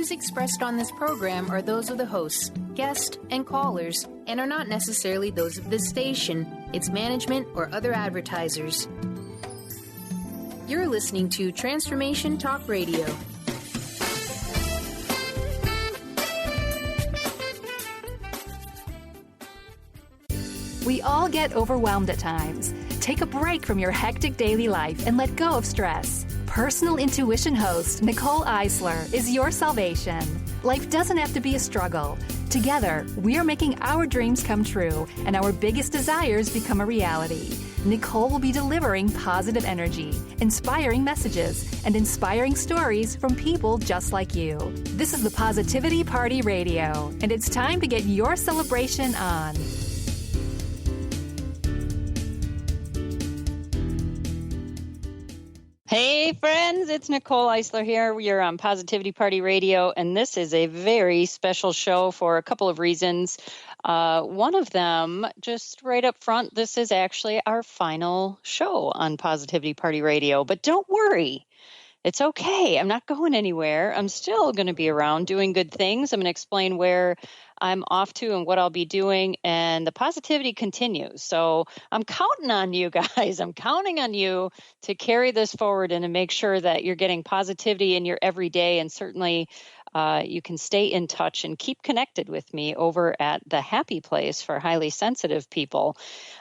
views expressed on this program are those of the hosts, guests, and callers, and are not necessarily those of this station, its management, or other advertisers. You're listening to Transformation Talk Radio. We all get overwhelmed at times. Take a break from your hectic daily life and let go of stress. Personal intuition host Nicole Eisler is your salvation. Life doesn't have to be a struggle. Together, we are making our dreams come true and our biggest desires become a reality. Nicole will be delivering positive energy, inspiring messages, and inspiring stories from people just like you. This is the Positivity Party Radio, and it's time to get your celebration on. Hey friends, it's Nicole Eisler here. We are on Positivity Party Radio, and this is a very special show for a couple of reasons. One of them, just right up front, this is actually our final show on Positivity Party Radio. But don't worry, it's okay. I'm not going anywhere. I'm still going to be around doing good things. I'm going to explain where I'm off to and what I'll be doing, and the positivity continues. So I'm counting on you guys. I'm counting on you to carry this forward and to make sure that you're getting positivity in your everyday, and certainly you can stay in touch and keep connected with me over at the Happy Place for Highly Sensitive People.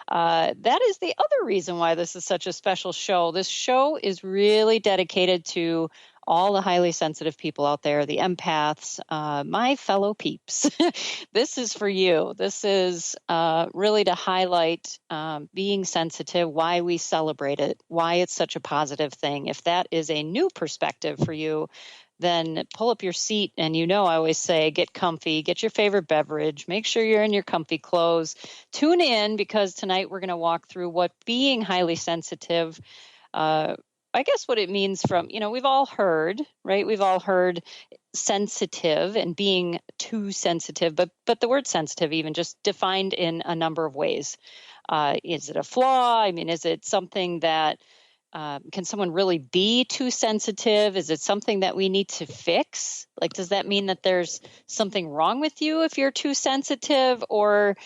That is the other reason why this is such a special show. This show is really dedicated to all the highly sensitive people out there, the empaths, my fellow peeps. This is for you. This is really to highlight being sensitive, why we celebrate it, why it's such a positive thing. If that is a new perspective for you, then pull up your seat. And I always say, get comfy, get your favorite beverage, make sure you're in your comfy clothes. Tune in, because tonight we're going to walk through what being highly sensitive, I guess what it means from, we've all heard, right? We've all heard sensitive and being too sensitive, but the word sensitive even just defined in a number of ways. Is it a flaw? Is it something that, can someone really be too sensitive? Is it something that we need to fix? Like, does that mean that there's something wrong with you if you're too sensitive, or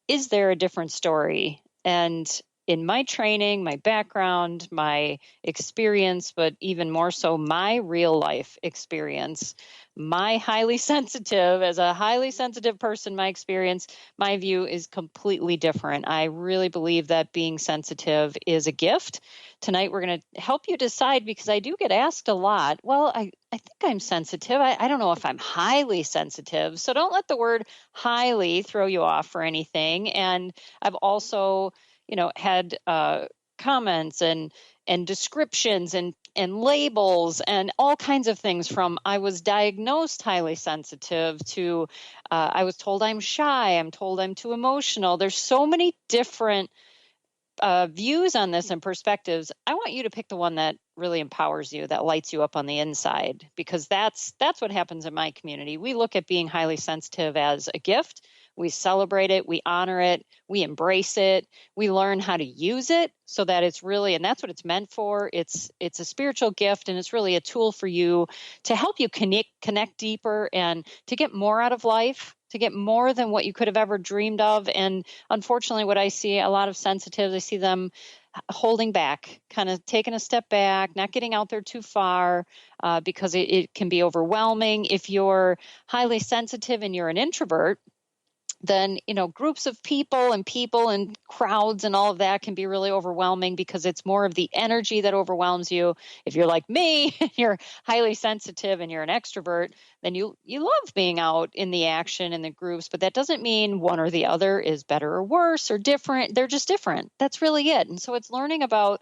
is there a different story? And in my training, my background, my experience, but even more so my real life experience, my highly sensitive, as a highly sensitive person, my experience, my view is completely different. I really believe that being sensitive is a gift. Tonight, we're going to help you decide, because I do get asked a lot, well, I think I'm sensitive. I don't know if I'm highly sensitive. So don't let the word highly throw you off or anything. And I've also had comments and descriptions and labels and all kinds of things, from I was diagnosed highly sensitive to I was told I'm shy, I'm told I'm too emotional. There's so many different views on this and perspectives. I want you to pick the one that really empowers you, that lights you up on the inside, because that's what happens in my community. We look at being highly sensitive as a gift. We celebrate it, we honor it, we embrace it, we learn how to use it so that it's really, and that's what it's meant for. It's a spiritual gift, and it's really a tool for you to help you connect deeper and to get more out of life, to get more than what you could have ever dreamed of. And unfortunately, what I see a lot of sensitives, I see them holding back, kind of taking a step back, not getting out there too far, because it can be overwhelming. If you're highly sensitive and you're an introvert, then, groups of people and crowds and all of that can be really overwhelming, because it's more of the energy that overwhelms you. If you're like me, you're highly sensitive and you're an extrovert, then you love being out in the action in the groups, but that doesn't mean one or the other is better or worse or different. They're just different. That's really it. And so it's learning about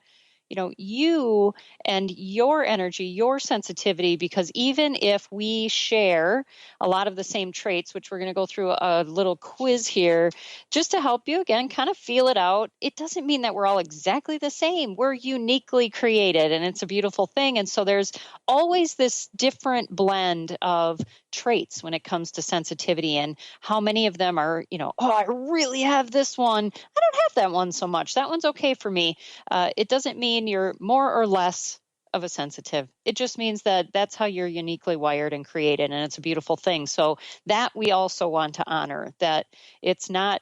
you and your energy, your sensitivity, because even if we share a lot of the same traits, which we're going to go through a little quiz here, just to help you, again, kind of feel it out, it doesn't mean that we're all exactly the same. We're uniquely created, and it's a beautiful thing. And so there's always this different blend of traits when it comes to sensitivity, and how many of them are, I really have this one. I don't have that one so much. That one's okay for me. It doesn't mean you're more or less of a sensitive. It just means that that's how you're uniquely wired and created, and it's a beautiful thing. So that we also want to honor, that it's not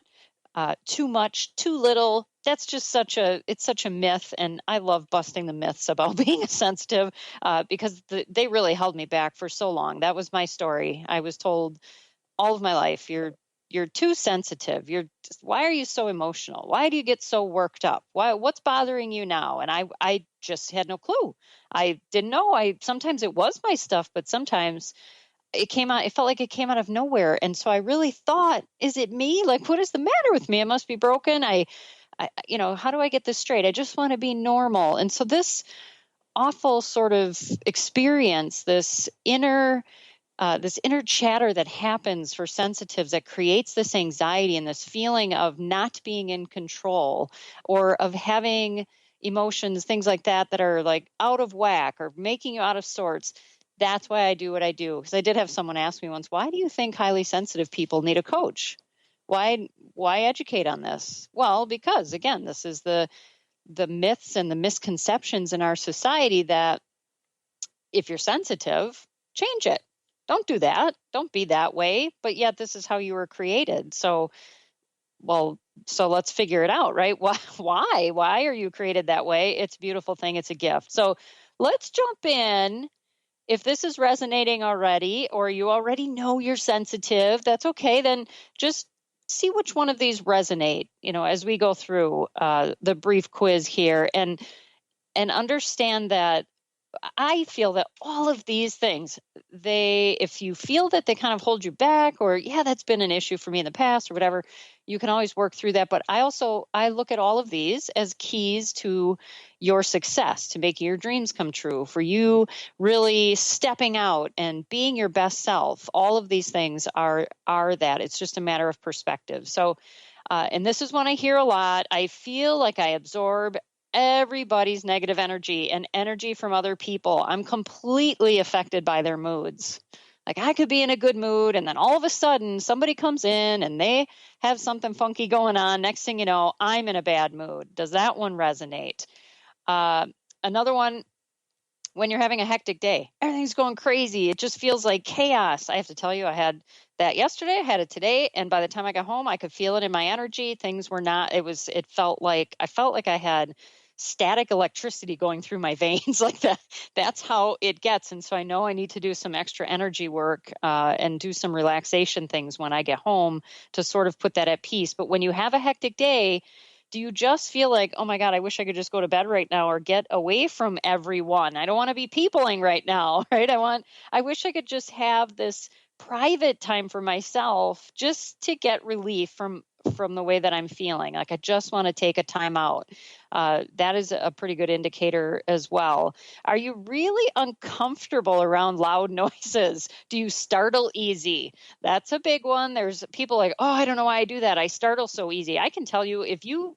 too much, too little. That's just such a myth. And I love busting the myths about being a sensitive because they really held me back for so long. That was my story. I was told all of my life, you're too sensitive. Why are you so emotional? Why do you get so worked up? What's bothering you now? And I just had no clue. I didn't know. Sometimes it was my stuff, but sometimes it felt like it came out of nowhere. And so I really thought, is it me? Like, what is the matter with me? It must be broken. How do I get this straight? I just want to be normal. And so this awful sort of experience, this inner chatter that happens for sensitives that creates this anxiety and this feeling of not being in control or of having emotions, things like that are like out of whack or making you out of sorts. That's why I do what I do. Because I did have someone ask me once, why do you think highly sensitive people need a coach? Why educate on this? Well, because again, this is the myths and the misconceptions in our society that if you're sensitive, change it. Don't do that. Don't be that way. But yet this is how you were created. So let's figure it out, right? Why? Why are you created that way? It's a beautiful thing. It's a gift. So let's jump in. If this is resonating already, or you already know you're sensitive, that's okay. Then just see which one of these resonate, as we go through the brief quiz here and understand that I feel that all of these things, if you feel that they kind of hold you back or, that's been an issue for me in the past or whatever, you can always work through that. But I look at all of these as keys to your success, to making your dreams come true, for you really stepping out and being your best self. All of these things are that. It's just a matter of perspective. So, and this is one I hear a lot. I feel like I absorb everybody's negative energy and energy from other people. I'm completely affected by their moods. Like I could be in a good mood and then all of a sudden somebody comes in and they have something funky going on. Next thing you know, I'm in a bad mood. Does that one resonate? Another one, when you're having a hectic day, everything's going crazy. It just feels like chaos. I have to tell you, I had that yesterday. I had it today. And by the time I got home, I could feel it in my energy. Things were not, I felt like I had static electricity going through my veins like that. That's how it gets. And so I know I need to do some extra energy work and do some relaxation things when I get home to sort of put that at peace. But when you have a hectic day, do you just feel like, oh my God, I wish I could just go to bed right now or get away from everyone? I don't want to be peopling right now, right? I wish I could just have this private time for myself just to get relief from the way that I'm feeling. Like I just want to take a time out. That is a pretty good indicator as well. Are you really uncomfortable around loud noises? Do you startle easy? That's a big one. There's people like, oh, I don't know why I do that. I startle so easy. I can tell you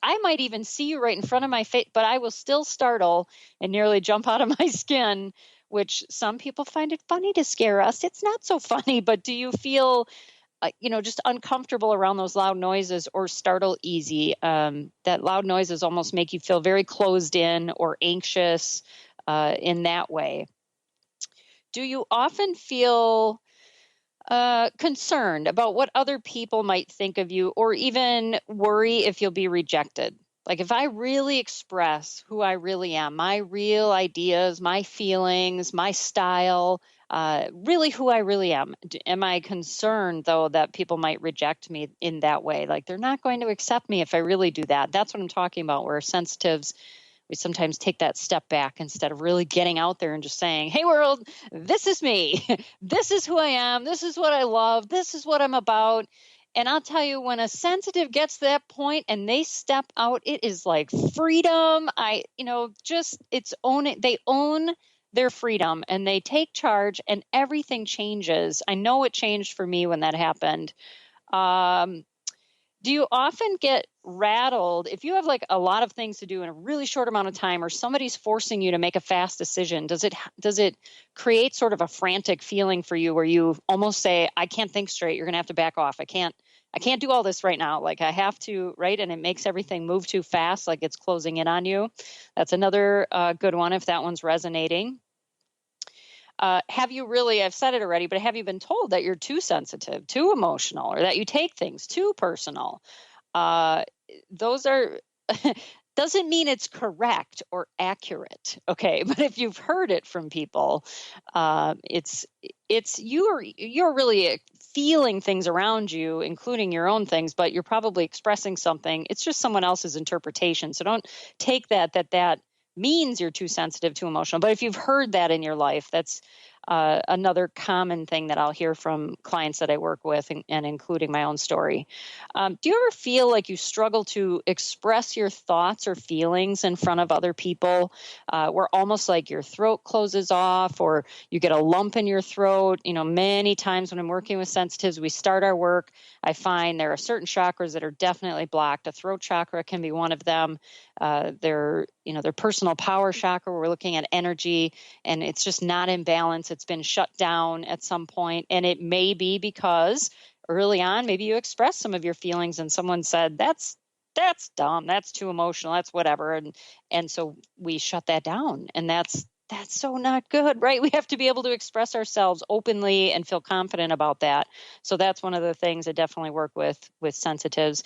I might even see you right in front of my face, but I will still startle and nearly jump out of my skin, which some people find it funny to scare us. It's not so funny, but do you feel just uncomfortable around those loud noises or startle easy? That loud noises almost make you feel very closed in or anxious in that way. Do you often feel concerned about what other people might think of you, or even worry if you'll be rejected? Like if I really express who I really am, my real ideas, my feelings, my style, really who I really am. Am I concerned, though, that people might reject me in that way? Like they're not going to accept me if I really do that. That's what I'm talking about, where sensitives, we sometimes take that step back instead of really getting out there and just saying, hey, world, this is me. This is who I am. This is what I love. This is what I'm about. And I'll tell you, when a sensitive gets to that point and they step out, it is like freedom. They own their freedom and they take charge and everything changes. I know it changed for me when that happened. Do you often get rattled if you have like a lot of things to do in a really short amount of time, or somebody's forcing you to make a fast decision? Does it create sort of a frantic feeling for you where you almost say, I can't think straight. You're going to have to back off. I can't I can't do all this right now. Like I have to, right? And it makes everything move too fast, like it's closing in on you. That's another good one if that one's resonating. Have you really, I've said it already, but have you been told that you're too sensitive, too emotional, or that you take things too personal? Those are, doesn't mean it's correct or accurate. Okay. But if you've heard it from people, it's you're really feeling things around you, including your own things, but you're probably expressing something. It's just someone else's interpretation. So don't take that means you're too sensitive, too emotional. But if you've heard that in your life, that's another common thing that I'll hear from clients that I work with, and including my own story. Do you ever feel like you struggle to express your thoughts or feelings in front of other people, where almost like your throat closes off or you get a lump in your throat? Many times when I'm working with sensitives, we start our work, I find there are certain chakras that are definitely blocked. A throat chakra can be one of them. Their personal power chakra, we're looking at energy, and it's just not in balance. It's been shut down at some point, and it may be because early on, maybe you expressed some of your feelings and someone said, that's dumb, that's too emotional, that's whatever. And so we shut that down, and that's so not good, right? We have to be able to express ourselves openly and feel confident about that. So that's one of the things I definitely work with sensitives.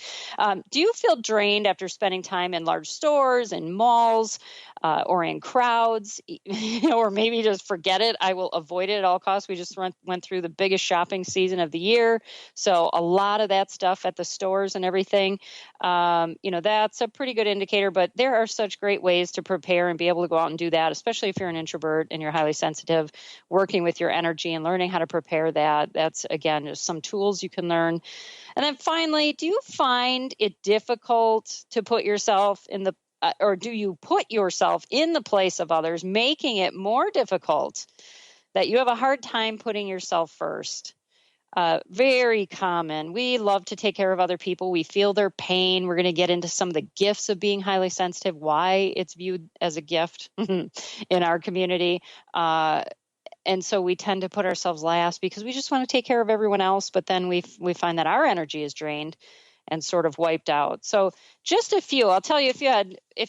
Do you feel drained after spending time in large stores and malls, or in crowds, or maybe just forget it? I will avoid it at all costs. We just went through the biggest shopping season of the year. So a lot of that stuff at the stores and everything, that's a pretty good indicator, but there are such great ways to prepare and be able to go out and do that, especially if you're an introvert and you're highly sensitive. Working with your energy and learning how to prepare that's, again, just some tools you can learn. And then finally, do you find it difficult to put yourself in the or do you put yourself in the place of others, making it more difficult, that you have a hard time putting yourself first? Very common. We love to take care of other people. We feel their pain. We're going to get into some of the gifts of being highly sensitive, why it's viewed as a gift in our community. And so we tend to put ourselves last because we just want to take care of everyone else. But then we find that our energy is drained and sort of wiped out. So just a few. I'll tell you, if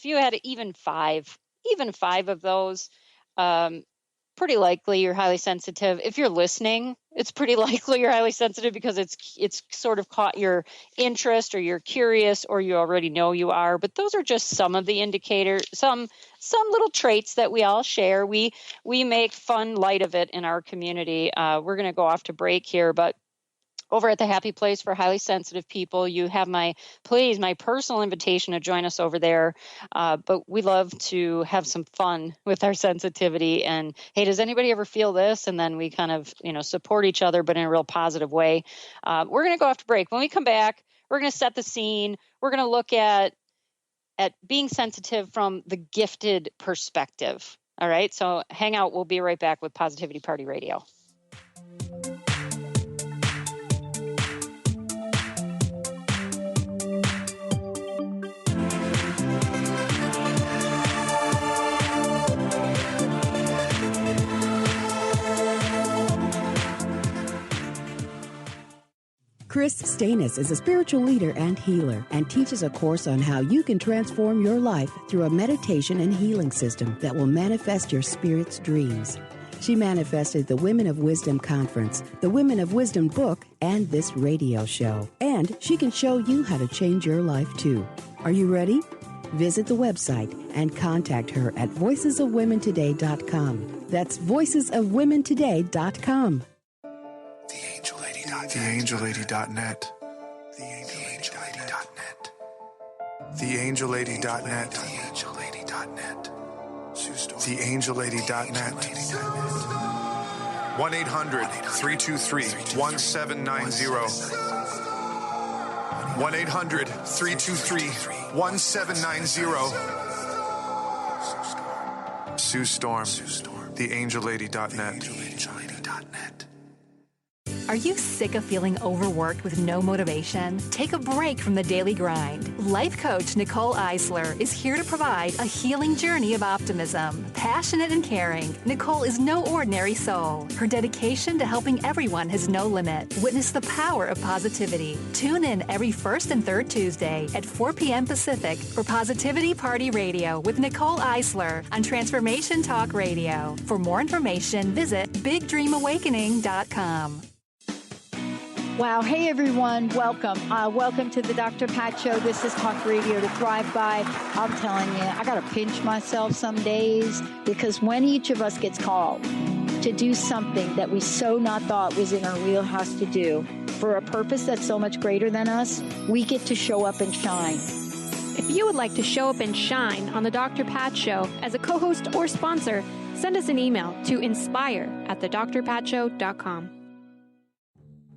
you had even five of those, pretty likely you're highly sensitive. If you're listening, it's pretty likely you're highly sensitive because it's sort of caught your interest, or you're curious, or you already know you are. But those are just some of the indicators, some little traits that we all share. We make fun light of it in our community. We're going to go off to break here, but over at the Happy Place for Highly Sensitive People, you have my personal invitation to join us over there. But we love to have some fun with our sensitivity. And hey, does anybody ever feel this? And then we kind of, support each other, but in a real positive way. We're going to go off to break. When we come back, we're going to set the scene. We're going to look at being sensitive from the gifted perspective. All right. So hang out. We'll be right back with Positivity Party Radio. Chris Stanis is a spiritual leader and healer, and teaches a course on how you can transform your life through a meditation and healing system that will manifest your spirit's dreams. She manifested the Women of Wisdom Conference, the Women of Wisdom book, and this radio show. And she can show you how to change your life too. Are you ready? Visit the website and contact her at voicesofwomentoday.com. That's voicesofwomentoday.com. TheAngelLady.net. TheAngelLady.net. TheAngelLady.net. 1-800-323-1790. 1-800-323-1790. Sue Storm. TheAngelLady.net. Are you sick of feeling overworked with no motivation? Take a break from the daily grind. Life coach Nicole Eisler is here to provide a healing journey of optimism. Passionate and caring, Nicole is no ordinary soul. Her dedication to helping everyone has no limit. Witness the power of positivity. Tune in every first and third Tuesday at 4 p.m. Pacific for Positivity Party Radio with Nicole Eisler on Transformation Talk Radio. For more information, visit BigDreamAwakening.com. Wow. Hey, everyone. Welcome. Welcome to the Dr. Pat Show. This is Talk Radio to Thrive By. I'm telling you, I got to pinch myself some days because when each of us gets called to do something that we so not thought was in our wheelhouse to do for a purpose that's so much greater than us, we get to show up and shine. If you would like to show up and shine on the Dr. Pat Show as a co-host or sponsor, send us an email to inspire@thedrpatshow.com.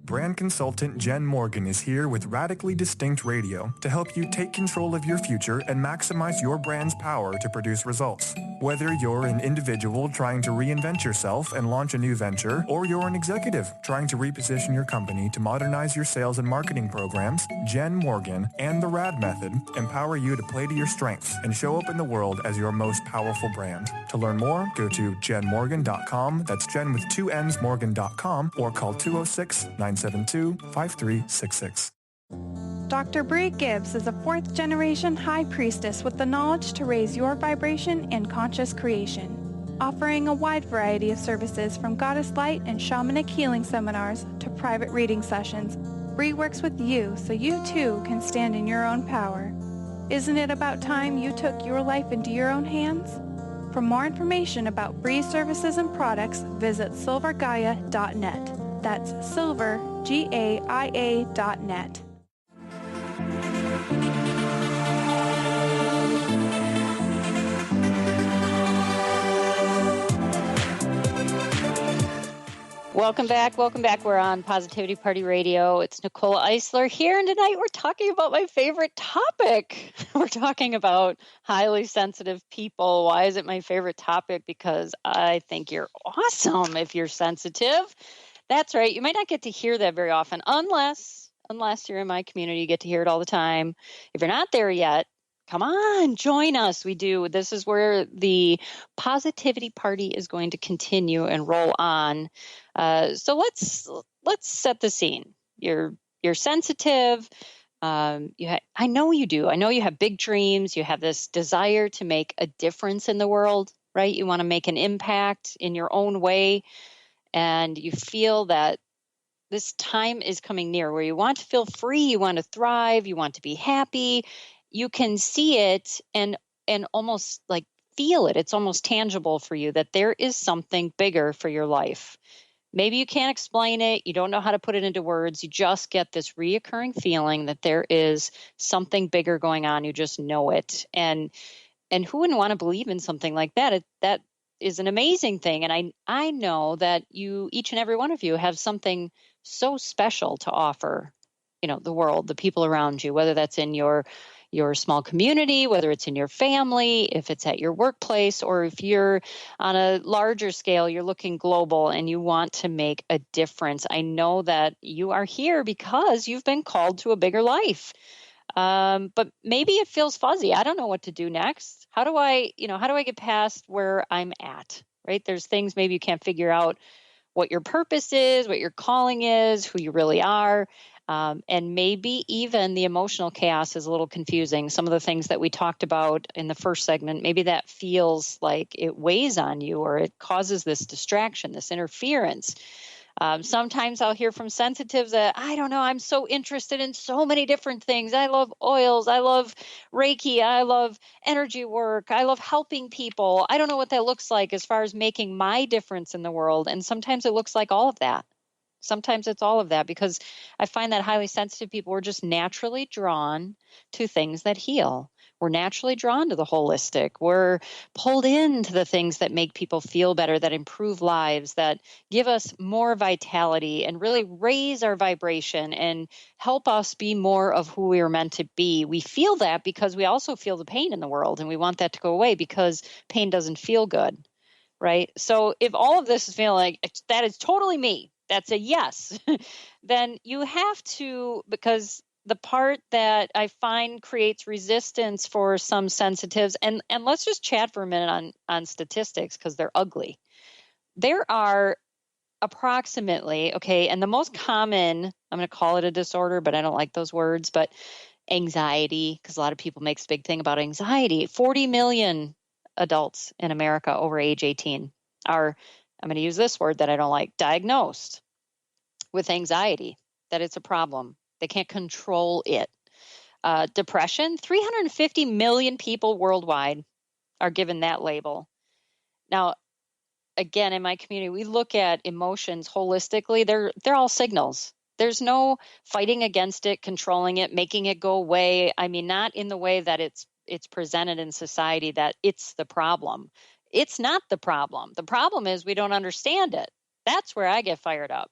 Brand consultant Jen Morgan is here with Radically Distinct Radio to help you take control of your future and maximize your brand's power to produce results. Whether you're an individual trying to reinvent yourself and launch a new venture, or you're an executive trying to reposition your company to modernize your sales and marketing programs, Jen Morgan and the RAD Method empower you to play to your strengths and show up in the world as your most powerful brand. To learn more, go to jenmorgan.com. That's Jen with 2 N's, Morgan.com, or call 206-972-5366. Dr. Bree Gibbs is a fourth-generation high priestess with the knowledge to raise your vibration in conscious creation, offering a wide variety of services from goddess light and shamanic healing seminars to private reading sessions. Bree works with you so you too can stand in your own power. Isn't it about time you took your life into your own hands? For more information about Bree's services and products, visit silvergaia.net. That's silver, GAIA.net. Welcome back. We're on Positivity Party Radio. It's Nicole Eisler here, and tonight we're talking about my favorite topic. We're talking about highly sensitive people. Why is it my favorite topic? Because I think you're awesome if you're sensitive. That's right. You might not get to hear that very often, unless you're in my community. You get to hear it all the time. If you're not there yet, come on, join us. We do. This is where the Positivity Party is going to continue and roll on. So let's set the scene. You're sensitive. I know you do. I know you have big dreams. You have this desire to make a difference in the world, right? You want to make an impact in your own way. And you feel that this time is coming near where you want to feel free, you want to thrive, you want to be happy. You can see it and almost like feel it. It's almost tangible for you that there is something bigger for your life. Maybe you can't explain it. You don't know how to put it into words. You just get this reoccurring feeling that there is something bigger going on. You just know it. And who wouldn't want to believe in something like that? That is an amazing thing. And I know that you, each and every one of you, have something so special to offer, the world, the people around you, whether that's in your small community, whether it's in your family, if it's at your workplace, or if you're on a larger scale, you're looking global and you want to make a difference. I know that you are here because you've been called to a bigger life. But maybe it feels fuzzy. I don't know what to do next. How do I get past where I'm at, right? There's things maybe you can't figure out what your purpose is, what your calling is, who you really are. And maybe even the emotional chaos is a little confusing. Some of the things that we talked about in the first segment, maybe that feels like it weighs on you or it causes this distraction, this interference. Sometimes I'll hear from sensitives that, I don't know, I'm so interested in so many different things. I love oils. I love Reiki. I love energy work. I love helping people. I don't know what that looks like as far as making my difference in the world. And sometimes it looks like all of that. Sometimes it's all of that because I find that highly sensitive people are just naturally drawn to things that heal. We're naturally drawn to the holistic. We're pulled into the things that make people feel better, that improve lives, that give us more vitality and really raise our vibration and help us be more of who we are meant to be. We feel that because we also feel the pain in the world and we want that to go away because pain doesn't feel good, right? So if all of this is feeling like that is totally me, that's a yes. Then you have to, because the part that I find creates resistance for some sensitives, and let's just chat for a minute on statistics because they're ugly. There are approximately, okay, and the most common, I'm going to call it a disorder, but I don't like those words, but anxiety, because a lot of people make this big thing about anxiety. 40 million adults in America over age 18 are, I'm going to use this word that I don't like, diagnosed with anxiety, that it's a problem. They can't control it. Depression, 350 million people worldwide are given that label. Now, again, in my community, we look at emotions holistically. They're all signals. There's no fighting against it, controlling it, making it go away. I mean, not in the way that it's presented in society that it's the problem. It's not the problem. The problem is we don't understand it. That's where I get fired up.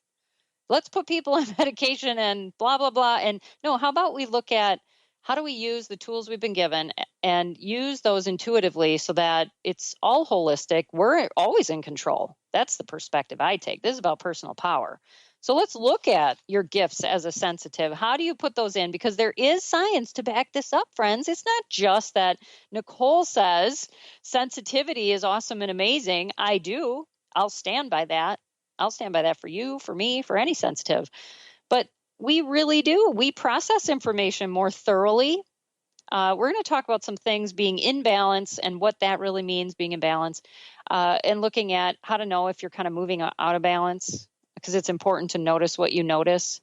Let's put people on medication and blah, blah, blah. And no, how about we look at how do we use the tools we've been given and use those intuitively so that it's all holistic? We're always in control. That's the perspective I take. This is about personal power. So let's look at your gifts as a sensitive. How do you put those in? Because there is science to back this up, friends. It's not just that Nicole says sensitivity is awesome and amazing. I do. I'll stand by that. I'll stand by that for you, for me, for any sensitive. But we really do. We process information more thoroughly. We're going to talk about some things being in balance and what that really means, being in balance, and looking at how to know if you're kind of moving out of balance, because it's important to notice what you notice.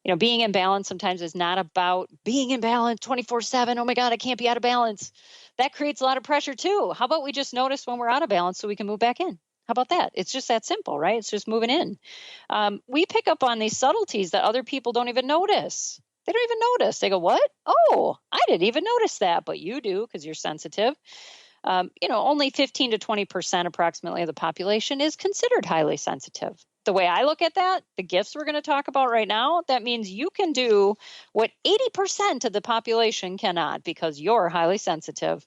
You know, being in balance sometimes is not about being in balance 24/7. Oh my God, I can't be out of balance. That creates a lot of pressure too. How about we just notice when we're out of balance so we can move back in? How about that? It's just that simple, right? It's just moving in. We pick up on these subtleties that other people don't even notice. They don't even notice. They go, what? Oh, I didn't even notice that. But you do because you're sensitive. Only 15 to 20% approximately of the population is considered highly sensitive. The way I look at that, the gifts we're going to talk about right now, that means you can do what 80% of the population cannot because you're highly sensitive.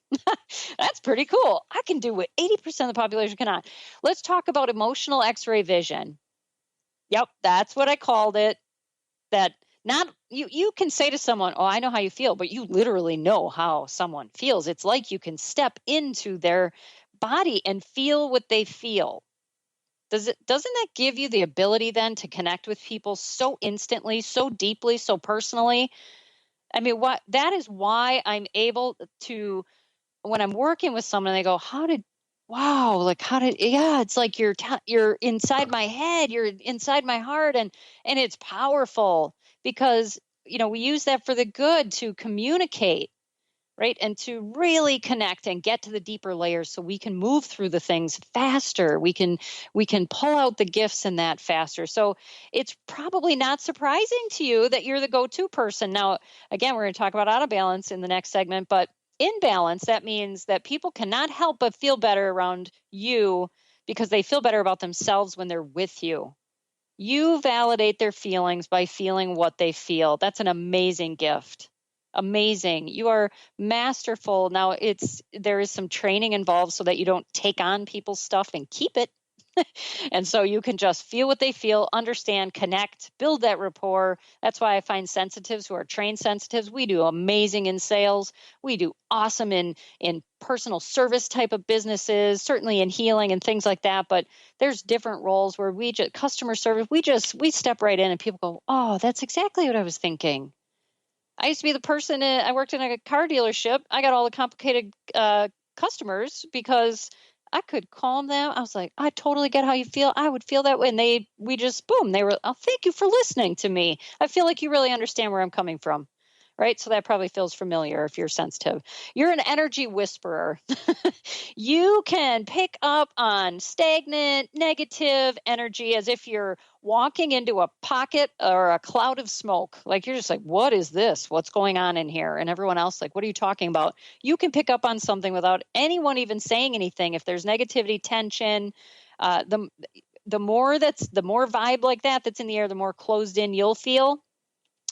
That's pretty cool. I can do what 80% of the population cannot. Let's talk about emotional X-ray vision. Yep, that's what I called it. That not you can say to someone, oh, I know how you feel, but you literally know how someone feels. It's like you can step into their body and feel what they feel. Doesn't that give you the ability then to connect with people so instantly, so deeply, so personally? I mean, that is why I'm able to, when I'm working with someone, they go, it's like you're inside my head, you're inside my heart, and it's powerful because, we use that for the good to communicate. Right. And to really connect and get to the deeper layers so we can move through the things faster. We can pull out the gifts in that faster. So it's probably not surprising to you that you're the go-to person. Now, again, we're going to talk about out of balance in the next segment, but in balance, that means that people cannot help but feel better around you because they feel better about themselves when they're with you. You validate their feelings by feeling what they feel. That's an amazing gift. Amazing. You are masterful. Now there is some training involved so that you don't take on people's stuff and keep it. And so you can just feel what they feel, understand, connect, build that rapport. That's why I find sensitives who are trained sensitives, we do amazing in sales. We do awesome in personal service type of businesses, certainly in healing and things like that. But there's different roles where we just customer service, we step right in and people go, oh, that's exactly what I was thinking. I used to be the person, I worked in a car dealership. I got all the complicated customers because I could calm them. I was like, I totally get how you feel. I would feel that way. And we just, boom, they were, oh, thank you for listening to me. I feel like you really understand where I'm coming from. Right? So that probably feels familiar if you're sensitive. You're an energy whisperer. You can pick up on stagnant, negative energy as if you're walking into a pocket or a cloud of smoke. Like you're just like, what is this? What's going on in here? And everyone else like, what are you talking about? You can pick up on something without anyone even saying anything. If there's negativity, tension, the more vibe like that's in the air, the more closed in you'll feel.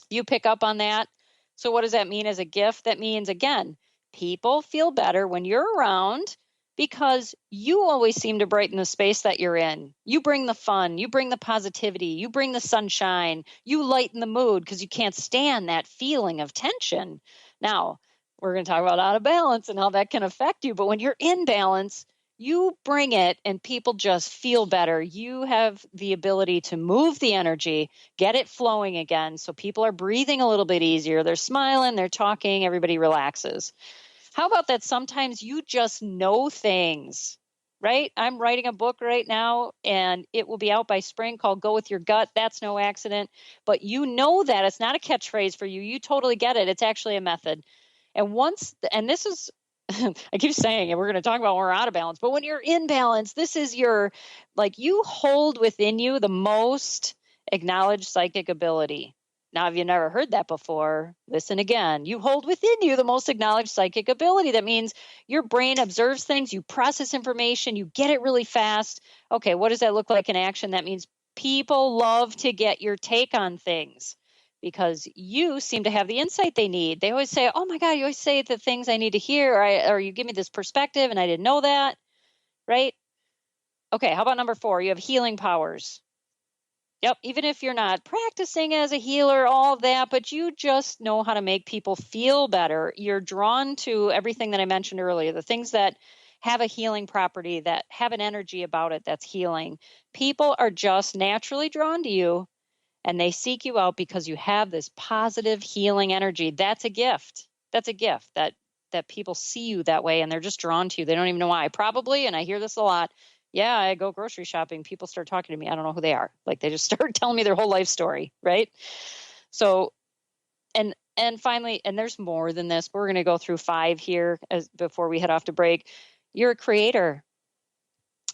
You pick up on that. So what does that mean as a gift? That means, again, people feel better when you're around because you always seem to brighten the space that you're in. You bring the fun, you bring the positivity, you bring the sunshine, you lighten the mood because you can't stand that feeling of tension. Now, we're going to talk about out of balance and how that can affect you. But when you're in balance, you bring it and people just feel better. You have the ability to move the energy, get it flowing again. So people are breathing a little bit easier. They're smiling, they're talking, everybody relaxes. How about that? Sometimes you just know things, right? I'm writing a book right now and it will be out by spring called Go With Your Gut. That's no accident. But you know that it's not a catchphrase for you. You totally get it. It's actually a method. And this is, I keep saying it, we're going to talk about when we're out of balance, but when you're in balance, this is you hold within you the most acknowledged psychic ability. Now, if you never heard that before, listen again. You hold within you the most acknowledged psychic ability. That means your brain observes things, you process information, you get it really fast. Okay, what does that look like in action? That means people love to get your take on things because you seem to have the insight they need. They always say, oh my God, you always say the things I need to hear, or you give me this perspective and I didn't know that, right? Okay, how about number 4? You have healing powers. Yep, even if you're not practicing as a healer, all of that, but you just know how to make people feel better. You're drawn to everything that I mentioned earlier, the things that have a healing property, that have an energy about it that's healing. People are just naturally drawn to you, and they seek you out because you have this positive healing energy. That's a gift. That's a gift that people see you that way, and they're just drawn to you. They don't even know why. Probably, and I hear this a lot, yeah, I go grocery shopping. People start talking to me. I don't know who they are. Like they just start telling me their whole life story, right? So, and finally, and there's more than this, but we're going to go through 5 here before we head off to break. You're a creator.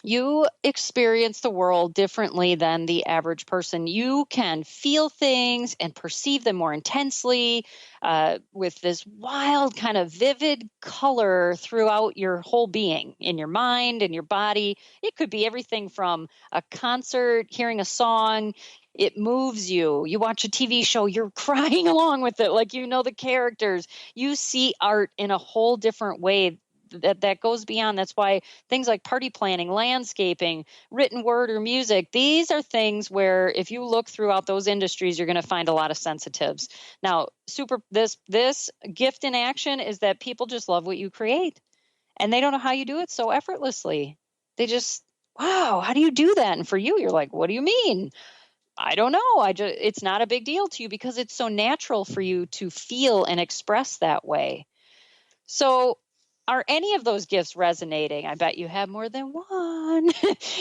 You experience the world differently than the average person. You can feel things and perceive them more intensely with this wild kind of vivid color throughout your whole being, in your mind and your body. It could be everything from a concert, hearing a song. It moves you. You watch a TV show, you're crying along with it, like you know the characters. You see art in a whole different way that goes beyond. That's why things like party planning, landscaping, written word or music, these are things where if you look throughout those industries, you're going to find a lot of sensitives. Now, this gift in action is that people just love what you create and they don't know how you do it so effortlessly. They just, wow, how do you do that? And for you, you're like, what do you mean? I don't know. It's not a big deal to you because it's so natural for you to feel and express that way. So, are any of those gifts resonating? I bet you have more than one,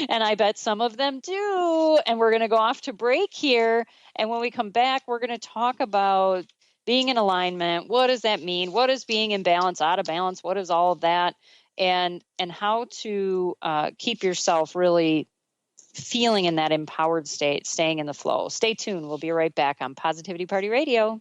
and I bet some of them do. And we're going to go off to break here. And when we come back, we're going to talk about being in alignment. What does that mean? What is being in balance, out of balance? What is all of that? And how to keep yourself really feeling in that empowered state, staying in the flow. Stay tuned. We'll be right back on Positivity Party Radio.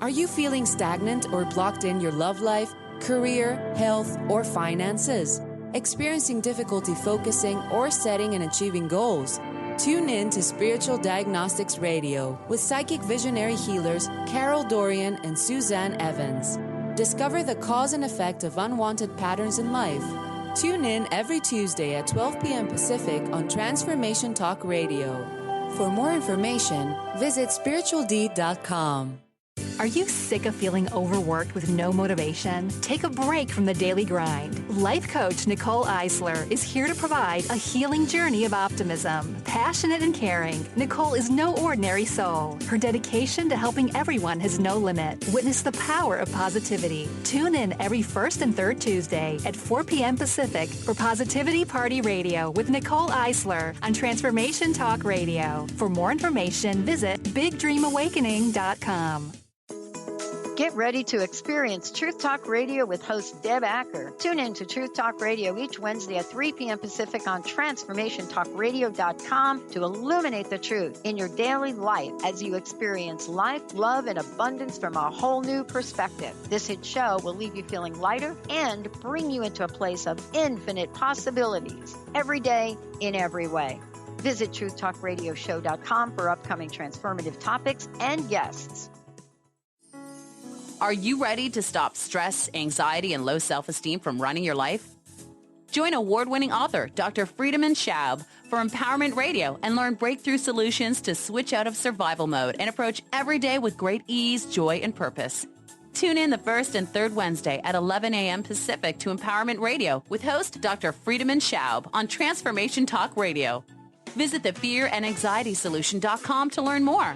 Are you feeling stagnant or blocked in your love life, career, health, or finances? Experiencing difficulty focusing or setting and achieving goals? Tune in to Spiritual Diagnostics Radio with psychic visionary healers Carol Dorian and Suzanne Evans. Discover the cause and effect of unwanted patterns in life. Tune in every Tuesday at 12 p.m. Pacific on Transformation Talk Radio. For more information, visit spiritualdeed.com. Are you sick of feeling overworked with no motivation? Take a break from the daily grind. Life coach Nicole Eisler is here to provide a healing journey of optimism. Passionate and caring, Nicole is no ordinary soul. Her dedication to helping everyone has no limit. Witness the power of positivity. Tune in every first and third Tuesday at 4 p.m. Pacific for Positivity Party Radio with Nicole Eisler on Transformation Talk Radio. For more information, visit BigDreamAwakening.com. Get ready to experience Truth Talk Radio with host Deb Acker. Tune in to Truth Talk Radio each Wednesday at 3 p.m. Pacific on TransformationTalkRadio.com to illuminate the truth in your daily life as you experience life, love, and abundance from a whole new perspective. This hit show will leave you feeling lighter and bring you into a place of infinite possibilities every day in every way. Visit TruthTalkRadioshow.com for upcoming transformative topics and guests. Are you ready to stop stress, anxiety, and low self-esteem from running your life? Join award-winning author Dr. Friedemann Schaub for Empowerment Radio and learn breakthrough solutions to switch out of survival mode and approach every day with great ease, joy, and purpose. Tune in the first and third Wednesday at 11 a.m. Pacific to Empowerment Radio with host Dr. Friedemann Schaub on Transformation Talk Radio. Visit thefearandanxietysolution.com to learn more.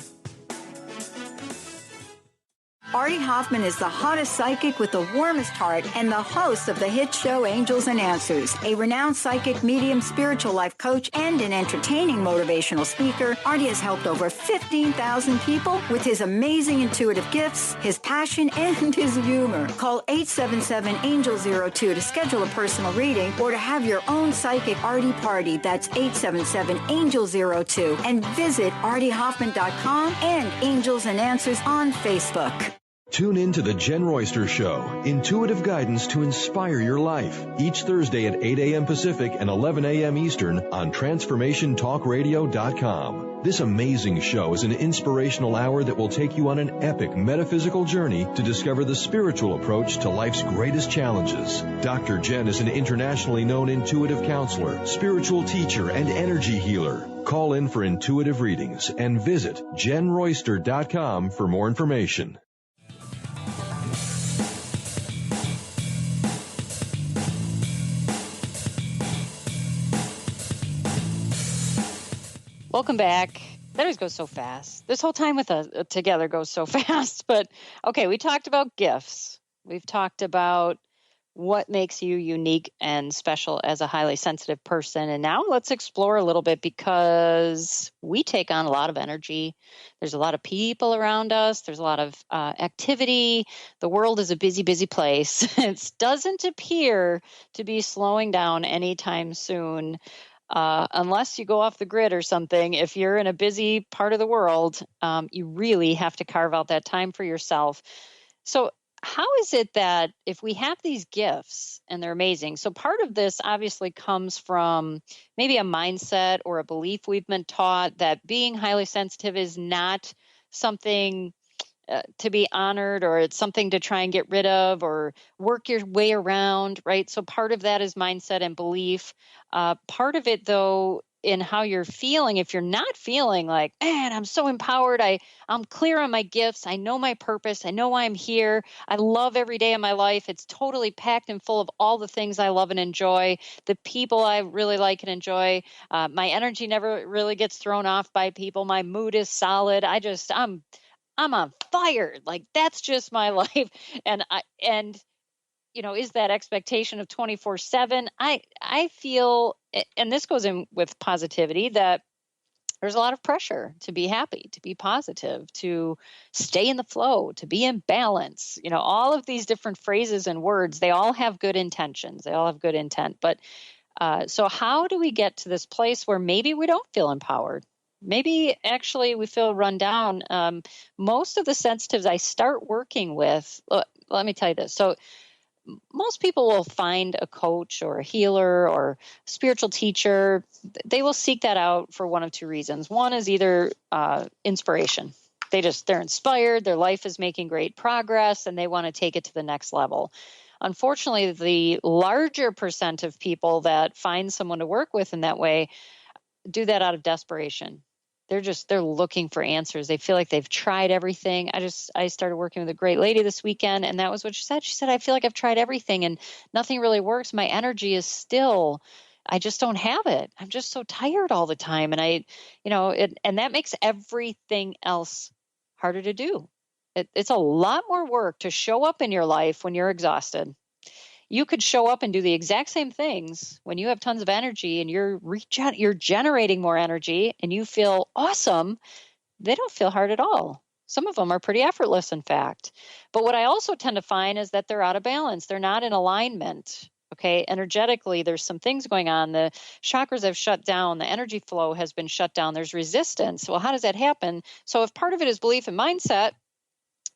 Artie Hoffman is the hottest psychic with the warmest heart and the host of the hit show Angels and Answers. A renowned psychic, medium, spiritual life coach, and an entertaining motivational speaker, Artie has helped over 15,000 people with his amazing intuitive gifts, his passion, and his humor. Call 877-ANGEL-02 to schedule a personal reading or to have your own psychic Artie party. That's 877-ANGEL-02. And visit artiehoffman.com and Angels and Answers on Facebook. Tune in to The Jen Royster Show, intuitive guidance to inspire your life, each Thursday at 8 a.m. Pacific and 11 a.m. Eastern on TransformationTalkRadio.com. This amazing show is an inspirational hour that will take you on an epic metaphysical journey to discover the spiritual approach to life's greatest challenges. Dr. Jen is an internationally known intuitive counselor, spiritual teacher, and energy healer. Call in for intuitive readings and visit JenRoyster.com for more information. Welcome back. That always goes so fast. This whole time with us together goes so fast. But okay, we talked about gifts. We've talked about what makes you unique and special as a highly sensitive person. And now let's explore a little bit, because we take on a lot of energy. There's a lot of people around us. There's a lot of activity. The world is a busy, busy place. It doesn't appear to be slowing down anytime soon. Unless you go off the grid or something, if you're in a busy part of the world, you really have to carve out that time for yourself. So how is it that if we have these gifts and they're amazing, so part of this obviously comes from maybe a mindset or a belief we've been taught that being highly sensitive is not something to be honored, or it's something to try and get rid of or work your way around, right? So part of that is mindset and belief. Part of it, though, in how you're feeling, if you're not feeling like, man, I'm so empowered, I'm clear on my gifts, I know my purpose, I know why I'm here, I love every day of my life, it's totally packed and full of all the things I love and enjoy, the people I really like and enjoy, my energy never really gets thrown off by people, my mood is solid, I'm on fire. Like, that's just my life. And is that expectation of 24/7? I feel, and this goes in with positivity, that there's a lot of pressure to be happy, to be positive, to stay in the flow, to be in balance. All of these different phrases and words, they all have good intentions. They all have good intent. But so how do we get to this place where maybe we don't feel empowered? Maybe actually we feel run down. Most of the sensitives I start working with, let me tell you this. So most people will find a coach or a healer or a spiritual teacher. They will seek that out for one of two reasons. One is either inspiration. They're inspired, their life is making great progress, and they want to take it to the next level. Unfortunately, the larger percent of people that find someone to work with in that way do that out of desperation. They're looking for answers. They feel like they've tried everything. I started working with a great lady this weekend, and that was what she said. She said, I feel like I've tried everything and nothing really works. My energy is still, I just don't have it. I'm just so tired all the time. And and that makes everything else harder to do. It's a lot more work to show up in your life when you're exhausted. You could show up and do the exact same things when you have tons of energy and you're generating more energy and you feel awesome. They don't feel hard at all. Some of them are pretty effortless, in fact. But what I also tend to find is that they're out of balance. They're not in alignment. Okay, energetically, there's some things going on. The chakras have shut down. The energy flow has been shut down. There's resistance. Well, how does that happen? So if part of it is belief and mindset,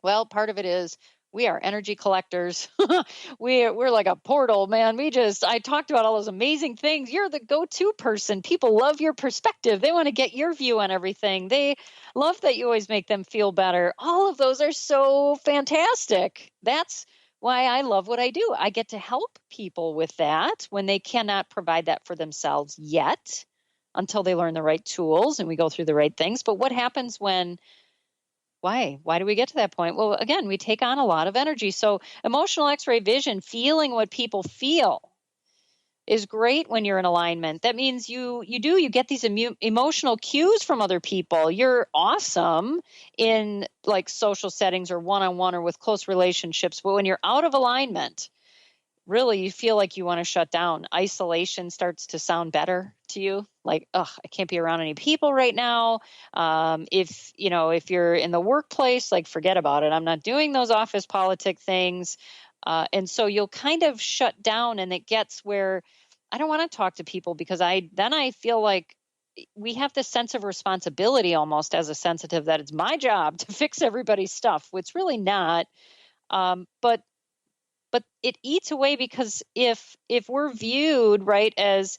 well, part of it is we are energy collectors. We're like a portal, man. I talked about all those amazing things. You're the go-to person. People love your perspective. They want to get your view on everything. They love that you always make them feel better. All of those are so fantastic. That's why I love what I do. I get to help people with that when they cannot provide that for themselves yet, until they learn the right tools and we go through the right things. But what happens when why do we get to that point? Well, again, we take on a lot of energy. So emotional X-ray vision, feeling what people feel, is great when you're in alignment. That means you get these emotional cues from other people. You're awesome in like social settings or one-on-one or with close relationships. But when you're out of alignment, really you feel like you want to shut down. Isolation starts to sound better to you. Like, I can't be around any people right now. If you're in the workplace, like, forget about it. I'm not doing those office politic things. And so you'll kind of shut down, and it gets where I don't want to talk to people because I feel like we have this sense of responsibility almost as a sensitive that it's my job to fix everybody's stuff. It's really not. But it eats away, because if we're viewed right as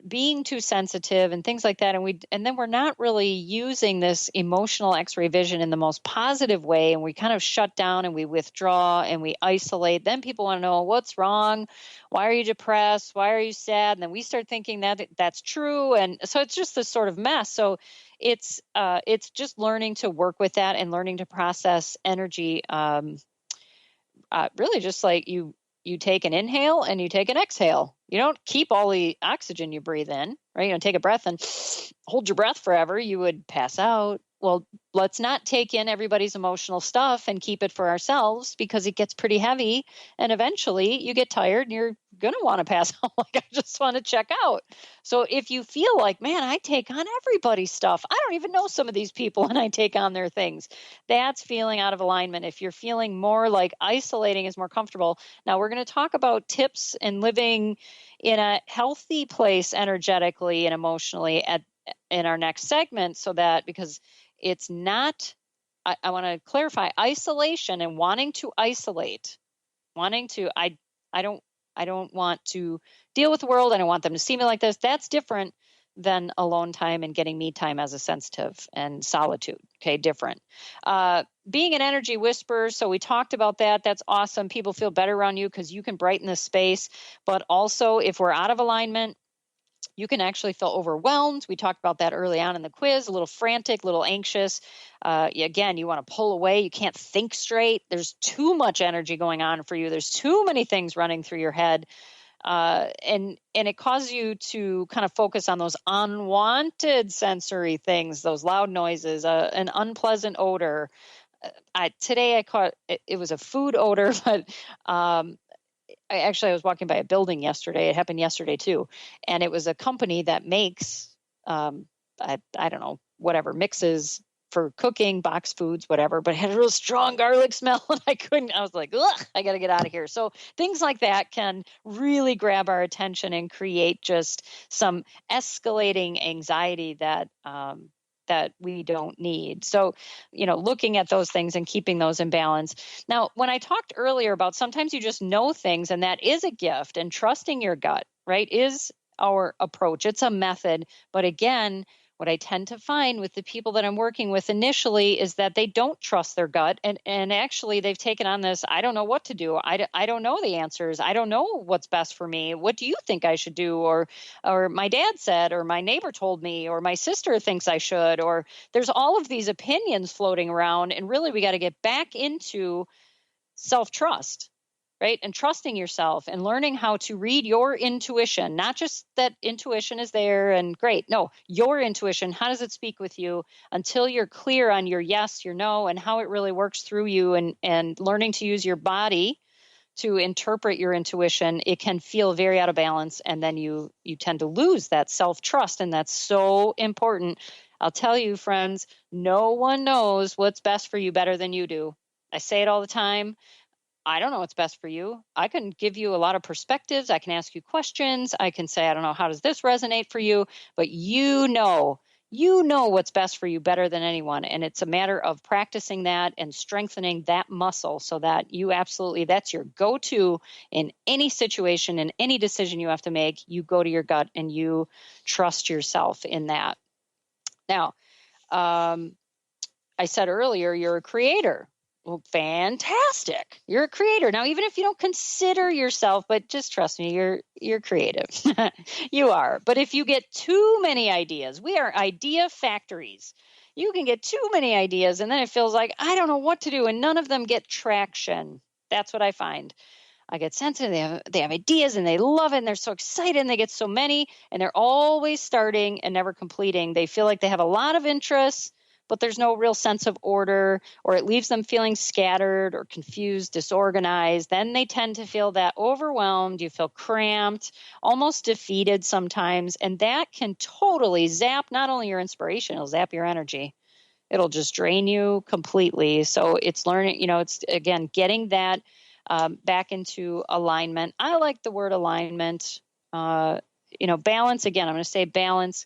being too sensitive and things like that, and then we're not really using this emotional X-ray vision in the most positive way, and we kind of shut down and we withdraw and we isolate, then people want to know what's wrong, why are you depressed, why are you sad, and then we start thinking that that's true, and so it's just this sort of mess. So it's just learning to work with that and learning to process energy. Really just like you take an inhale and you take an exhale. You don't keep all the oxygen you breathe in, right? You don't take a breath and hold your breath forever. You would pass out. Well, let's not take in everybody's emotional stuff and keep it for ourselves, because it gets pretty heavy. And eventually you get tired and you're going to want to pass out. Like, I just want to check out. So if you feel like, man, I take on everybody's stuff, I don't even know some of these people and I take on their things, that's feeling out of alignment. If you're feeling more like isolating is more comfortable. Now we're going to talk about tips in living in a healthy place energetically and emotionally in our next segment, so that, because it's not, I want to clarify, isolation and wanting to isolate, I don't want to deal with the world. I don't want them to see me like this. That's different than alone time and getting me time as a sensitive, and solitude. Okay. Different. Being an energy whisperer. So we talked about that. That's awesome. People feel better around you because you can brighten the space. But also, if we're out of alignment, you can actually feel overwhelmed. We talked about that early on in the quiz, a little frantic, a little anxious. Again, you want to pull away. You can't think straight. There's too much energy going on for you. There's too many things running through your head. And it causes you to kind of focus on those unwanted sensory things, those loud noises, an unpleasant odor. Today I caught, it was a food odor, but I was walking by a building yesterday. It happened yesterday too. And it was a company that makes, I don't know, whatever, mixes for cooking, box foods, whatever, but it had a real strong garlic smell. And I was like, ugh, I got to get out of here. So things like that can really grab our attention and create just some escalating anxiety that we don't need. So, looking at those things and keeping those in balance. Now, when I talked earlier about sometimes you just know things, and that is a gift, and trusting your gut, right, is our approach. It's a method. But again, what I tend to find with the people that I'm working with initially is that they don't trust their gut. And actually they've taken on this, I don't know what to do. I don't know the answers. I don't know what's best for me. What do you think I should do? Or my dad said, or my neighbor told me, or my sister thinks I should, or there's all of these opinions floating around. And really we got to get back into self-trust. Right? And trusting yourself and learning how to read your intuition, not just that intuition is there and great. No, your intuition. How does it speak with you until you're clear on your yes, your no, and how it really works through you, and learning to use your body to interpret your intuition, it can feel very out of balance, and then you tend to lose that self-trust, and that's so important. I'll tell you, friends, no one knows what's best for you better than you do. I say it all the time. I don't know what's best for you. I can give you a lot of perspectives. I can ask you questions. I can say, I don't know, how does this resonate for you? But you know what's best for you better than anyone. And it's a matter of practicing that and strengthening that muscle so that you absolutely, that's your go-to in any situation, in any decision you have to make. You go to your gut and you trust yourself in that. Now, I said earlier, you're a creator. Well, fantastic. You're a creator. Now, even if you don't consider yourself, but just trust me, you're creative. You are. But if you get too many ideas, we are idea factories. You can get too many ideas, and then it feels like, I don't know what to do, and none of them get traction. That's what I find. I get sensitive. They have ideas, and they love it, and they're so excited, and they get so many, and they're always starting and never completing. They feel like they have a lot of interests, but there's no real sense of order, or it leaves them feeling scattered or confused, disorganized. Then they tend to feel that overwhelmed. You feel cramped, almost defeated sometimes. And that can totally zap not only your inspiration, it'll zap your energy. It'll just drain you completely. So it's learning, it's, again, getting that back into alignment. I like the word alignment. Balance, again, I'm going to say balance.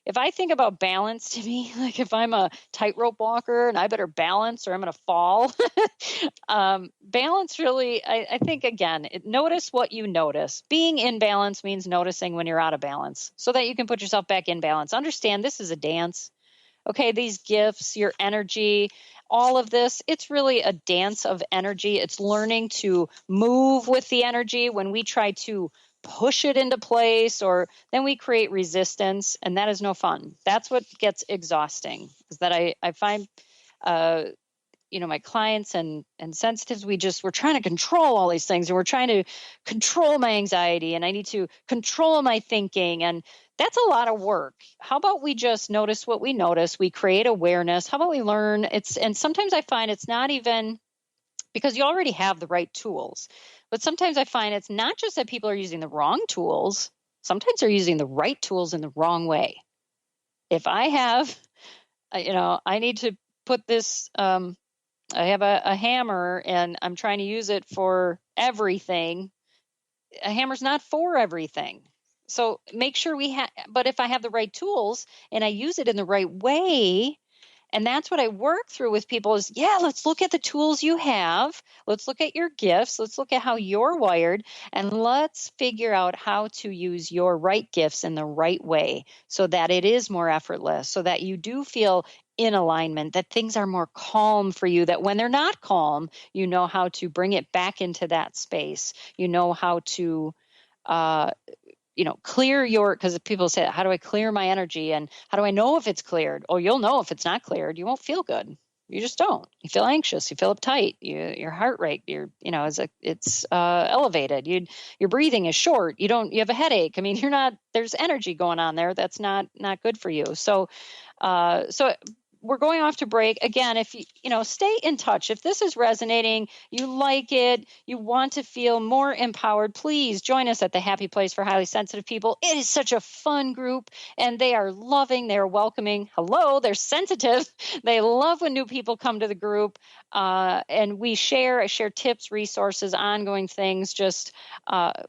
If I think about balance, to me, like if I'm a tightrope walker and I better balance or I'm going to fall, balance really, I think, again, notice what you notice. Being in balance means noticing when you're out of balance so that you can put yourself back in balance. Understand this is a dance. Okay, these gifts, your energy, all of this, it's really a dance of energy. It's learning to move with the energy. When we try to push it into place, or then we create resistance, and that is no fun. That's what gets exhausting, is that I find, my clients and sensitives, we're trying to control all these things, and we're trying to control my anxiety, and I need to control my thinking, and that's a lot of work. How about we just notice what we notice? We create awareness. How about we learn? And sometimes I find it's not even because you already have the right tools. But sometimes I find it's not just that people are using the wrong tools. Sometimes they're using the right tools in the wrong way. If I have, I need to put this, I have a hammer and I'm trying to use it for everything. A hammer's not for everything. So make sure but if I have the right tools and I use it in the right way, and that's what I work through with people is, let's look at the tools you have. Let's look at your gifts. Let's look at how you're wired, and let's figure out how to use your right gifts in the right way so that it is more effortless, so that you do feel in alignment, that things are more calm for you, that when they're not calm, you know how to bring it back into that space. You know how to clear because people say, how do I clear my energy? And how do I know if it's cleared? Oh, you'll know if it's not cleared. You won't feel good. You just don't. You feel anxious. You feel uptight. Your heart rate, it's elevated. Your breathing is short. You have a headache. I mean, there's energy going on there. That's not good for you. So we're going off to break. Again, if you stay in touch. If this is resonating, you like it, you want to feel more empowered, please join us at the Happy Place for Highly Sensitive People. It is such a fun group, and they are loving, they are welcoming. Hello, they're sensitive. They love when new people come to the group, and I share tips, resources, ongoing things.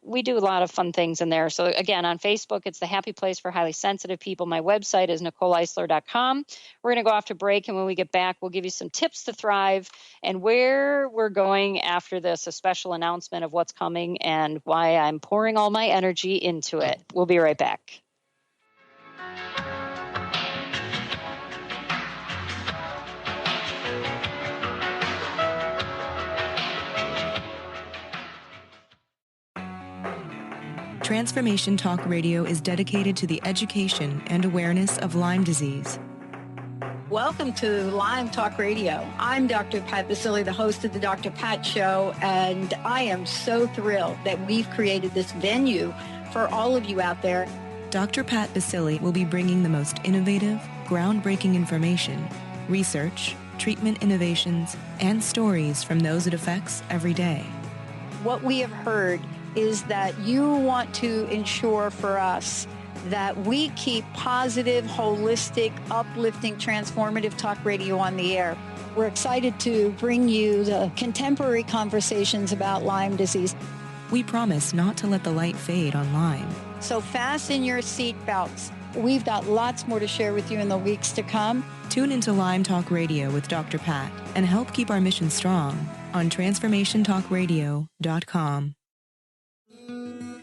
We do a lot of fun things in there. So again, on Facebook, it's the Happy Place for Highly Sensitive People. My website is NicoleEisler.com. We're going to go off to break, and when we get back, we'll give you some tips to thrive and where we're going after this, a special announcement of what's coming and why I'm pouring all my energy into it. We'll be right back. Transformation Talk Radio is dedicated to the education and awareness of Lyme disease. Welcome to Lyme Talk Radio. I'm Dr. Pat Basile, the host of the Dr. Pat Show, and I am so thrilled that we've created this venue for all of you out there. Dr. Pat Basile will be bringing the most innovative, groundbreaking information, research, treatment innovations, and stories from those it affects every day. what we have heard is that you want to ensure for us that we keep positive, holistic, uplifting, transformative talk radio on the air. We're excited to bring you the contemporary conversations about Lyme disease. We promise not to let the light fade on Lyme. So fasten your seatbelts. We've got lots more to share with you in the weeks to come. Tune into Lyme Talk Radio with Dr. Pat and help keep our mission strong on transformationtalkradio.com.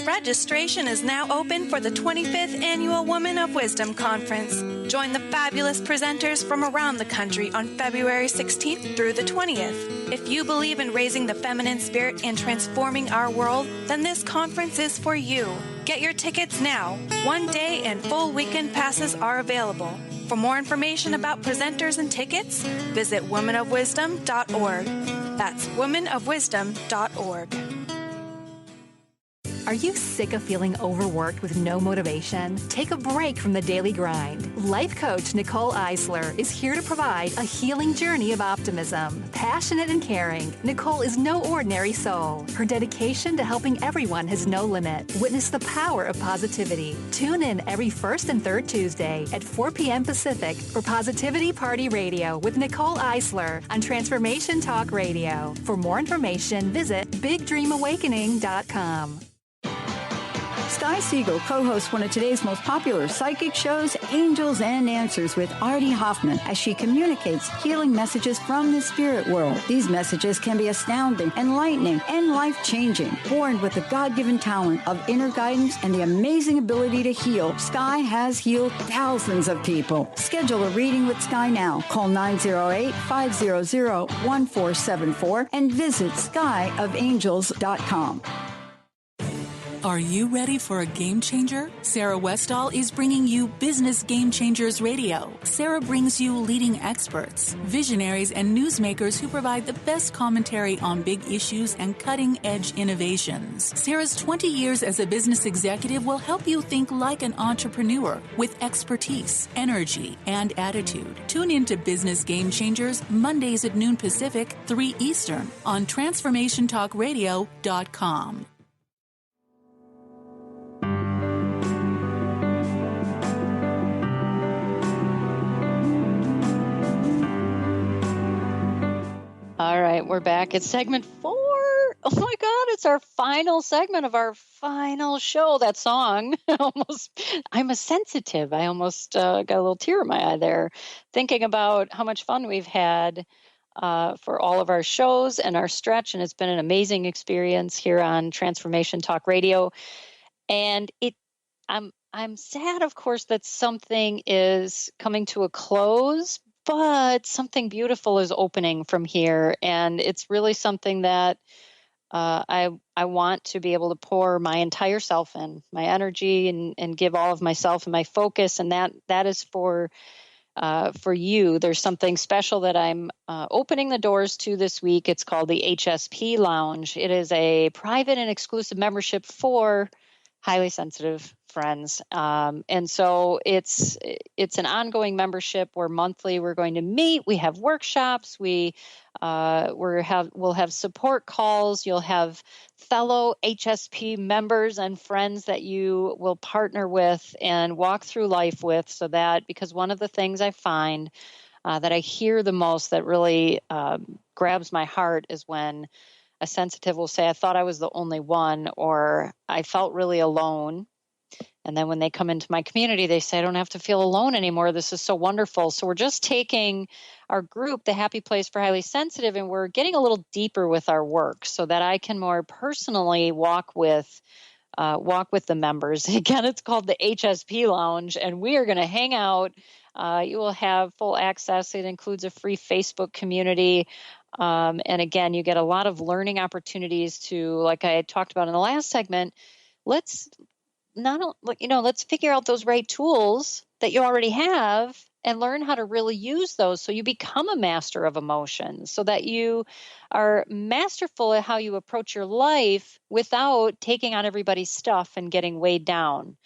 Registration is now open for the 25th Annual Women of Wisdom Conference. Join the fabulous presenters from around the country on February 16th through the 20th. If you believe in raising the feminine spirit and transforming our world, then this conference is for you. Get your tickets now. One day and full weekend passes are available. For more information about presenters and tickets, visit womenofwisdom.org. That's womenofwisdom.org. Are you sick of feeling overworked with no motivation? Take a break from the daily grind. Life coach Nicole Eisler is here to provide a healing journey of optimism. Passionate and caring, Nicole is no ordinary soul. Her dedication to helping everyone has no limit. Witness the power of positivity. Tune in every first and third Tuesday at 4 p.m. Pacific for Positivity Party Radio with Nicole Eisler on Transformation Talk Radio. For more information, visit BigDreamAwakening.com. Sky Siegel co-hosts one of today's most popular psychic shows, Angels and Answers, with Artie Hoffman, as she communicates healing messages from the spirit world. These messages can be astounding, enlightening, and life-changing. Born with the God-given talent of inner guidance and the amazing ability to heal, Sky has healed thousands of people. Schedule a reading with Sky now. Call 908-500-1474 and visit skyofangels.com. Are you ready for a game changer? Sarah Westall is bringing you Business Game Changers Radio. Sarah brings you leading experts, visionaries, and newsmakers who provide the best commentary on big issues and cutting-edge innovations. Sarah's 20 years as a business executive will help you think like an entrepreneur with expertise, energy, and attitude. Tune in to Business Game Changers Mondays at noon Pacific, 3 Eastern on TransformationTalkRadio.com. All right, we're back at segment 4. Oh my God, it's our final segment of our final show. That song, I'm a sensitive. I almost got a little tear in my eye there, thinking about how much fun we've had for all of our shows and our stretch. And it's been an amazing experience here on Transformation Talk Radio. And I'm sad, of course, that something is coming to a close, but something beautiful is opening from here. And it's really something that I want to be able to pour my entire self in, my energy, and give all of myself and my focus. And that is for you. There's something special that I'm opening the doors to this week. It's called the HSP Lounge. It is a private and exclusive membership for highly sensitive friends. And so it's an ongoing membership where monthly we're going to meet. We have workshops. We'll have support calls. You'll have fellow HSP members and friends that you will partner with and walk through life with, so that, because one of the things I find that I hear the most that really grabs my heart is when a sensitive will say, I thought I was the only one, or I felt really alone. And then when they come into my community, they say, I don't have to feel alone anymore. This is so wonderful. So we're just taking our group, the Happy Place for Highly Sensitive, and we're getting a little deeper with our work so that I can more personally walk with the members. Again, it's called the HSP Lounge, and we are going to hang out. You will have full access. It includes a free Facebook community. And again, you get a lot of learning opportunities to, like I talked about in the last segment, let's figure out those right tools that you already have and learn how to really use those so you become a master of emotions, so that you are masterful at how you approach your life without taking on everybody's stuff and getting weighed down.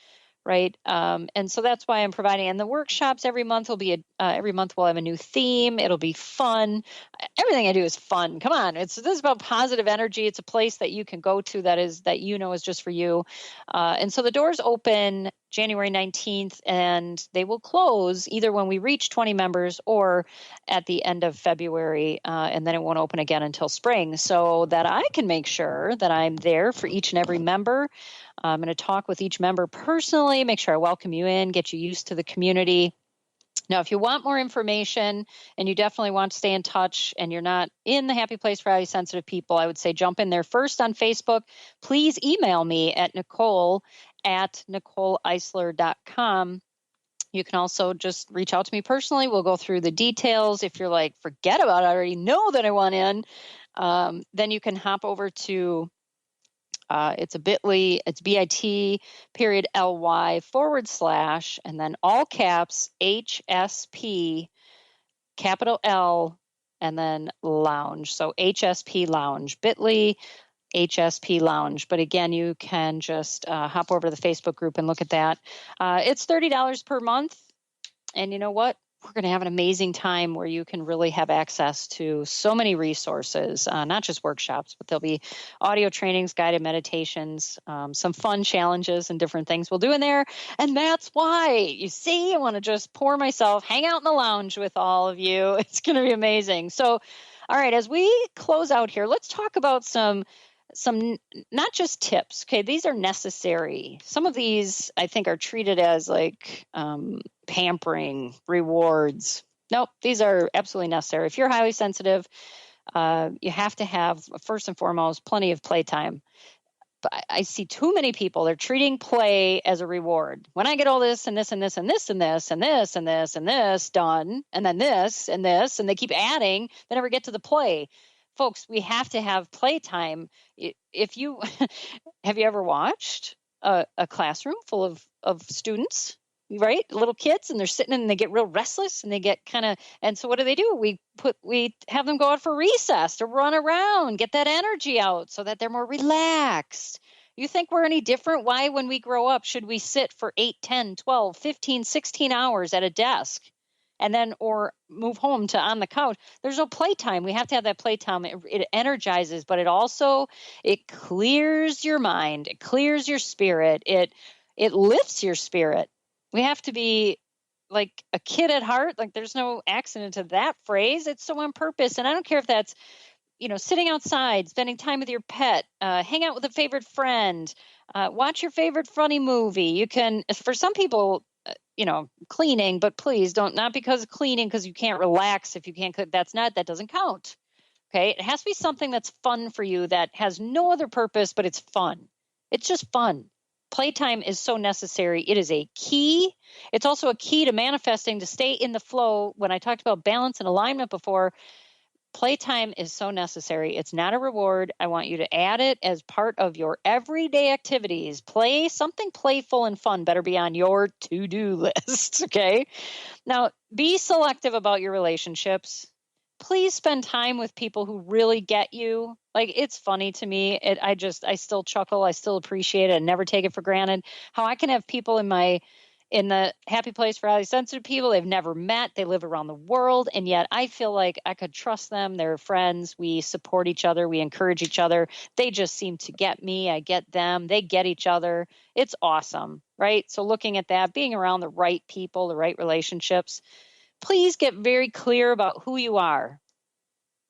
right? And so that's why I'm providing. And the workshops every month will be every month we'll have a new theme. It'll be fun. Everything I do is fun. Come on, this is about positive energy. It's a place that you can go to that is just for you. And so the doors open January 19th, and they will close either when we reach 20 members or at the end of February, and then it won't open again until spring, so that I can make sure that I'm there for each and every member. I'm going to talk with each member personally, make sure I welcome you in, get you used to the community. Now, if you want more information and you definitely want to stay in touch and you're not in the happy place for highly sensitive people, I would say jump in there first on Facebook. Please email me at Nicole@NicoleEisler.com. You can also just reach out to me personally. We'll go through the details. If you're like, forget about it, I already know that I want in, then you can hop over to it's a bit.ly, it's bit.ly// and then all caps HSP, capital L, and then lounge. So HSP lounge, bit.ly HSP lounge. But again, you can just hop over to the Facebook group and look at that. It's $30 per month. And you know what? We're going to have an amazing time where you can really have access to so many resources, not just workshops, but there'll be audio trainings, guided meditations, some fun challenges and different things we'll do in there. And that's why, you see, I want to just pour myself, hang out in the lounge with all of you. It's going to be amazing. So, all right, as we close out here, let's talk about some not just tips. Okay, these are necessary. Some of these I think are treated as like pampering, rewards. Nope, these are absolutely necessary. If you're highly sensitive, you have to have, first and foremost, plenty of playtime. But I see too many people, they're treating play as a reward. When I get all this and this and this and this and this and this and this and this done, and then this, and they keep adding, they never get to the play. Folks, we have to have playtime. If you have you ever watched a classroom full of students, right? Little kids, and they're sitting and they get real restless and they get and so what do? We have them go out for recess to run around, get that energy out so that they're more relaxed. You think we're any different? Why, when we grow up, should we sit for 8, 10, 12, 15, 16 hours at a desk? And then, or move home to on the couch? There's no playtime. We have to have that playtime. It energizes, but it clears your mind. It clears your spirit. It lifts your spirit. We have to be like a kid at heart. Like, there's no accident to that phrase. It's so on purpose. And I don't care if that's, sitting outside, spending time with your pet, hang out with a favorite friend, watch your favorite funny movie. You can, for some people, cleaning, but please don't, not because of cleaning, because you can't relax if you can't cook. That doesn't count. Okay. It has to be something that's fun for you, that has no other purpose, but it's fun. It's just fun. Playtime is so necessary. It is a key. It's also a key to manifesting, to stay in the flow. When I talked about balance and alignment before, playtime is so necessary. It's not a reward. I want you to add it as part of your everyday activities. Play something playful and fun better be on your to-do list, okay? Now, be selective about your relationships. Please spend time with people who really get you. Like, it's funny to me. I still chuckle. I still appreciate it and never take it for granted. How I can have people in the happy place for highly sensitive people they've never met. They live around the world. And yet I feel like I could trust them. They're friends. We support each other. We encourage each other. They just seem to get me. I get them. They get each other. It's awesome, right? So looking at that, being around the right people, the right relationships, please get very clear about who you are.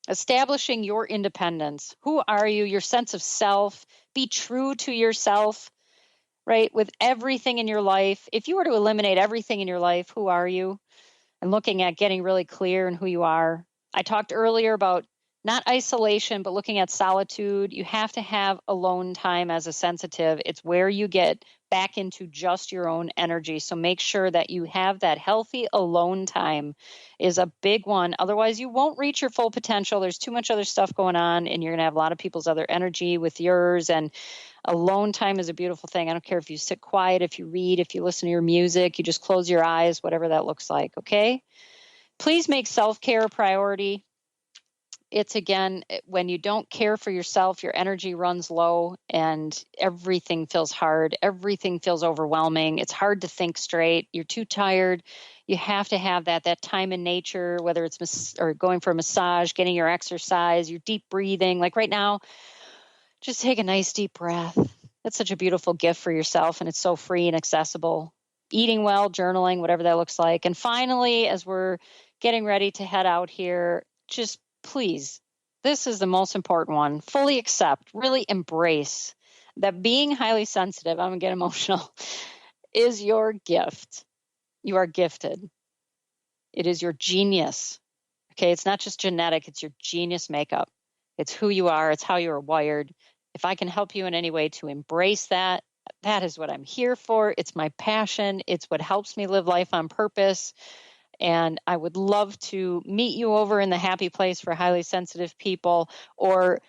Establishing your independence. Who are you? Your sense of self. Be true to yourself. Right? With everything in your life, if you were to eliminate everything in your life, who are you? And looking at getting really clear in who you are. I talked earlier about not isolation, but looking at solitude. You have to have alone time as a sensitive. It's where you get back into just your own energy. So make sure that you have that healthy alone time is a big one. Otherwise, you won't reach your full potential. There's too much other stuff going on, and you're going to have a lot of people's other energy with yours. And alone time is a beautiful thing. I don't care if you sit quiet, if you read, if you listen to your music, you just close your eyes, whatever that looks like, okay? Please make self-care a priority. it's, again, when you don't care for yourself, your energy runs low and everything feels hard. Everything feels overwhelming. It's hard to think straight. You're too tired. You have to have that time in nature, whether it's or going for a massage, getting your exercise, your deep breathing. Like right now, just take a nice deep breath. That's such a beautiful gift for yourself, and it's so free and accessible. Eating well, journaling, whatever that looks like. And finally, as we're getting ready to head out here, just please, this is the most important one. Fully accept, really embrace that being highly sensitive, I'm going to get emotional, is your gift. You are gifted. It is your genius. Okay, it's not just genetic, it's your genius makeup. It's who you are, it's how you are wired. If I can help you in any way to embrace that, that is what I'm here for. It's my passion. It's what helps me live life on purpose. And I would love to meet you over in the happy place for highly sensitive people, or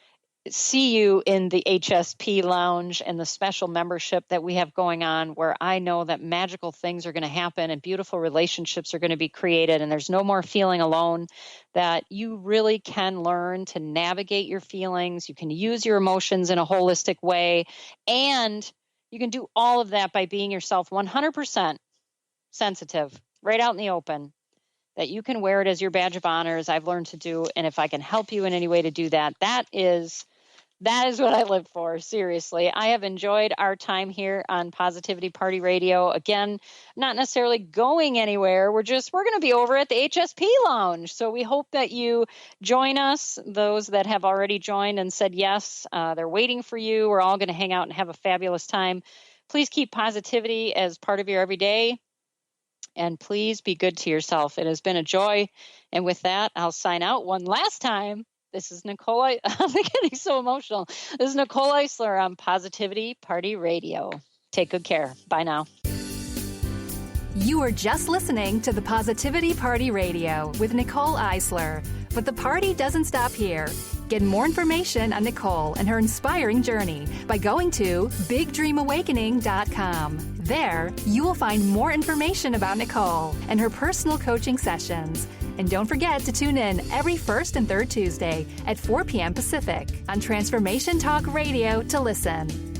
see you in the HSP lounge and the special membership that we have going on, where I know that magical things are going to happen and beautiful relationships are going to be created. And there's no more feeling alone, that you really can learn to navigate your feelings. You can use your emotions in a holistic way. And you can do all of that by being yourself 100% sensitive, right out in the open, that you can wear it as your badge of honor, as I've learned to do. And if I can help you in any way to do that, that is what I live for. Seriously. I have enjoyed our time here on Positivity Party Radio. Again, not necessarily going anywhere. We're going to be over at the HSP lounge. So we hope that you join us. Those that have already joined and said yes, they're waiting for you. We're all going to hang out and have a fabulous time. Please keep positivity as part of your everyday. And please be good to yourself. It has been a joy. And with that, I'll sign out one last time. This is Nicole. I'm getting so emotional. This is Nicole Eisler on Positivity Party Radio. Take good care. Bye now. You are just listening to the Positivity Party Radio with Nicole Eisler. But the party doesn't stop here. Get more information on Nicole and her inspiring journey by going to BigDreamAwakening.com. There, you will find more information about Nicole and her personal coaching sessions. And don't forget to tune in every first and third Tuesday at 4 p.m. Pacific on Transformation Talk Radio to listen.